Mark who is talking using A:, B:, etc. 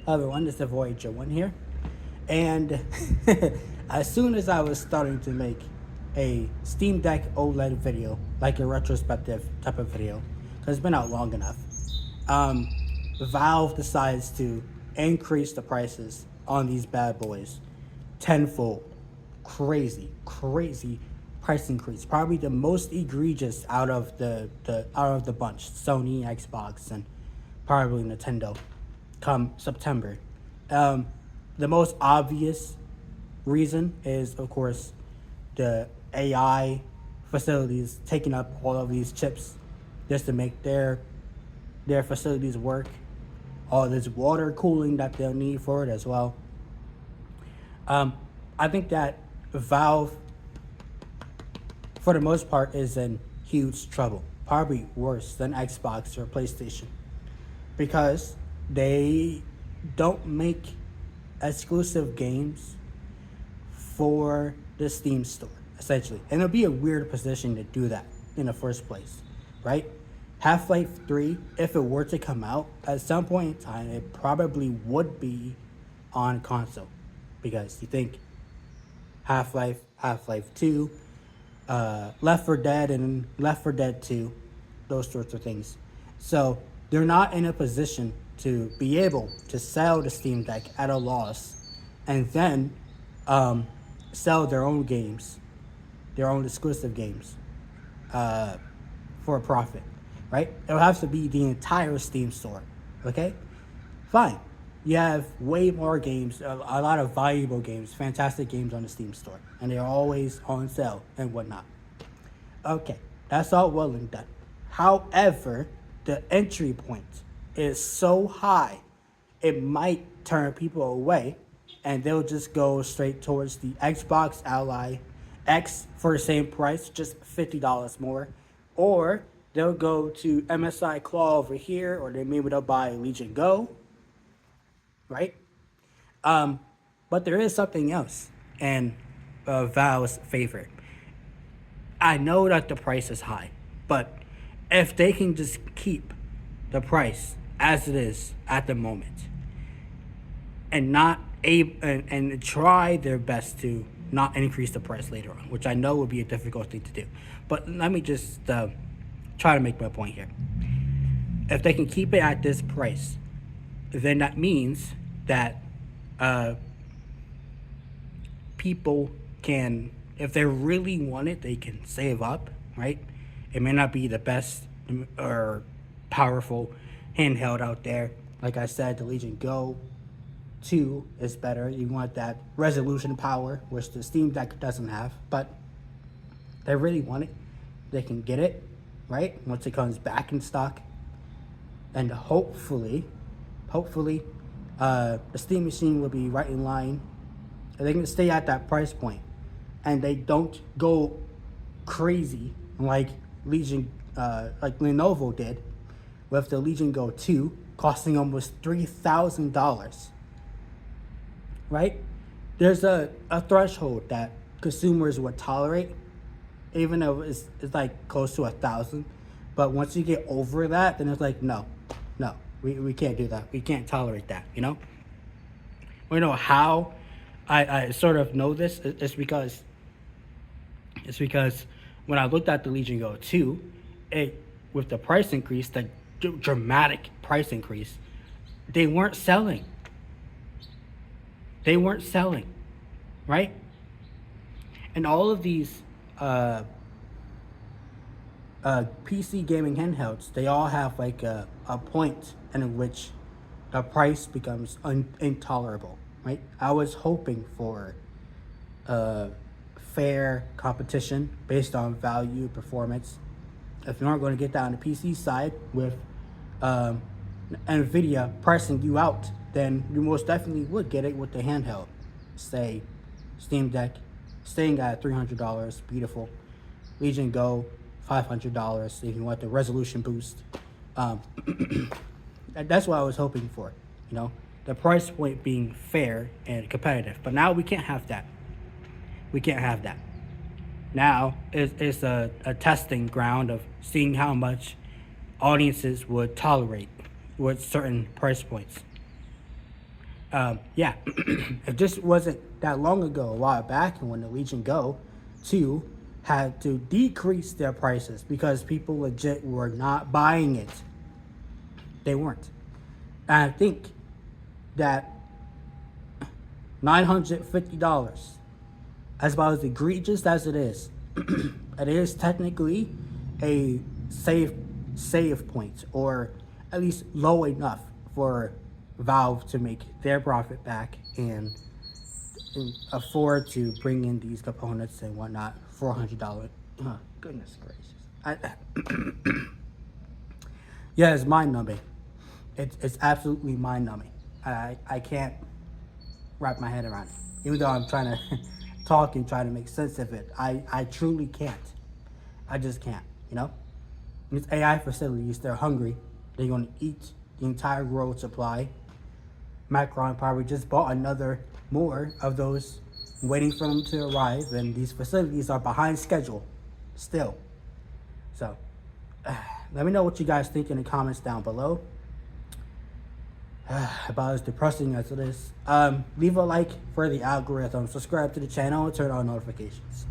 A: everyone, it's the Voyager 1 here. And as soon as I was starting to make a Steam Deck OLED video, like a retrospective type of video, because it's been out long enough, um, Valve decides to increase the prices on these bad boys tenfold. Crazy price increase. Probably the most egregious out of the bunch. Sony, Xbox, and probably Nintendo. Come September, um, the most obvious reason is, of course, the AI facilities taking up all of these chips just to make their facilities work. All this water cooling that they'll need for it as well. Um, I think that Valve, for the most part, is in huge trouble. Probably worse than Xbox or PlayStation because they don't make exclusive games for the Steam store, essentially. And it'll be a weird position to do that in the first place, right? Half-Life 3, if it were to come out, at some point in time, it probably would be on console. Because you think Half-Life, Half-Life 2, Left 4 Dead, and Left 4 Dead 2, those sorts of things. So they're not in a position to be able to sell the Steam Deck at a loss and then sell their own games, their own exclusive games, for a profit, right? It'll have to be the entire Steam store, okay? Fine. You have way more games, a lot of valuable games, fantastic games on the Steam store, and they're always on sale and whatnot. Okay, that's all well and done. However, the entry point is so high, it might turn people away, and they'll just go straight towards the Xbox Ally X for the same price, just $50 more, or they'll go to MSI Claw over here, or maybe they'll buy Legion Go, right? But there is something else in Valve's favor. I know that the price is high, but if they can just keep the price as it is at the moment and not and try their best to not increase the price later on, which I know would be a difficult thing to do. But let me just try to make my point here. If they can keep it at this price, then that means that people can, if they really want it, they can save up, right? It may not be the best or powerful handheld out there. Like I said, the Legion Go 2 is better. You want that resolution power, which the Steam Deck doesn't have, but they really want it, they can get it, right? Once it comes back in stock. And hopefully, the Steam machine will be right in line. And they can stay at that price point. And they don't go crazy like like Lenovo did with the Legion Go 2 costing almost $3,000. Right? There's a threshold that consumers would tolerate, even though it's like close to 1,000. But once you get over that, then it's like, no, we can't do that. We can't tolerate that, you know? You know how I sort of know this? It's because when I looked at the Legion Go 2, with the price increase, the dramatic price increase, they weren't selling. Right? And all of these PC gaming handhelds, they all have like a point in which the price becomes intolerable, right? I was hoping for fair competition based on value, performance. If you aren't going to get that on the PC side with NVIDIA pricing you out, then you most definitely would get it with the handheld. Say, Steam Deck, staying at $300, beautiful. Legion Go, $500 if you want the resolution boost. That's what I was hoping for, you know, the price point being fair and competitive. But now we can't have that. Now it's a testing ground of seeing how much audiences would tolerate with certain price points. Yeah, it just wasn't that long ago, a while back, and when the Legion Go 2 had to decrease their prices because people legit were not buying it. They weren't. And I think that $950, as about as egregious as it is, it is technically a save point, or at least low enough for Valve to make their profit back and afford to bring in these components and whatnot for $100. Oh, goodness gracious! Yeah, it's mind numbing. It's absolutely mind numbing. I can't wrap my head around it. Even though I'm trying to talk and try to make sense of it, I truly can't. I just can't, you know? These AI facilities, they're hungry. They're going to eat the entire world supply. Macron probably just bought another more of those, waiting for them to arrive, and these facilities are behind schedule still. So, let me know what you guys think in the comments down below. About as depressing as it is. Leave a like for the algorithm, subscribe to the channel, and turn on notifications.